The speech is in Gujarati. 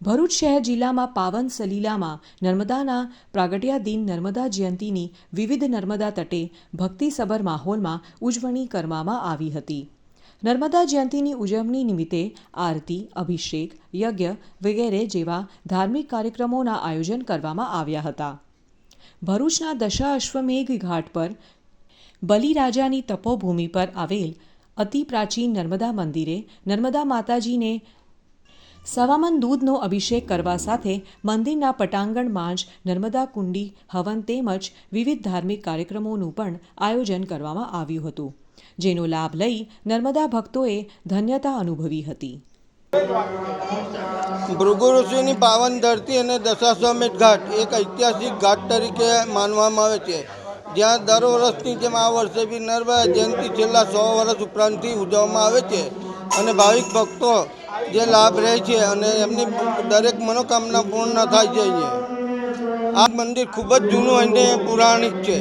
ભરૂચ શહેર જિલ્લામાં પાવન સલીલામાં નર્મદાના પ્રાગટ્ય દિન નર્મદા જયંતીની વિવિધ નર્મદા તટે ભક્તિસભર માહોલમાં ઉજવણી કરવામાં આવી હતી। નર્મદા જયંતીની ઉજવણી નિમિત્તે આરતી, અભિષેક, યજ્ઞ વગેરે જેવા ધાર્મિક કાર્યક્રમોના આયોજન કરવામાં આવ્યા હતા। ભરૂચના દશાશ્વમેઘ ઘાટ પર બલિરાજાની તપોભૂમિ પર આવેલ અતિ પ્રાચીન નર્મદા મંદિરે નર્મદા માતાજીને સવામન દૂધનો અભિષેક કરવા સાથે મંદિરના પટાંગણમાં જ નર્મદા કુંડી હવન તેમજ વિવિધ ધાર્મિક કાર્યક્રમોનું પણ આયોજન કરવામાં આવ્યું હતું, જેનો લાભ લઈ નર્મદા ભક્તોએ ધન્યતા અનુભવી હતી। ભૃગુ ઋષિની પાવન ધરતી અને દશાશ્વમેધ ઘાટ એક ઐતિહાસિક ઘાટ તરીકે માનવામાં આવે છે, જ્યાં દર વર્ષની જેમ આ વર્ષે બી નર્મદા જયંતિ છેલ્લા 100 વર્ષ ઉપરાંતથી ઉજવવામાં આવે છે અને ભાવિક ભક્તો જે લાભ રહે છે અને એમની દરેક મનોકામના પૂર્ણ થાય છે। અહીંયા આ મંદિર ખૂબ જ જૂનું અને પૌરાણિક છે।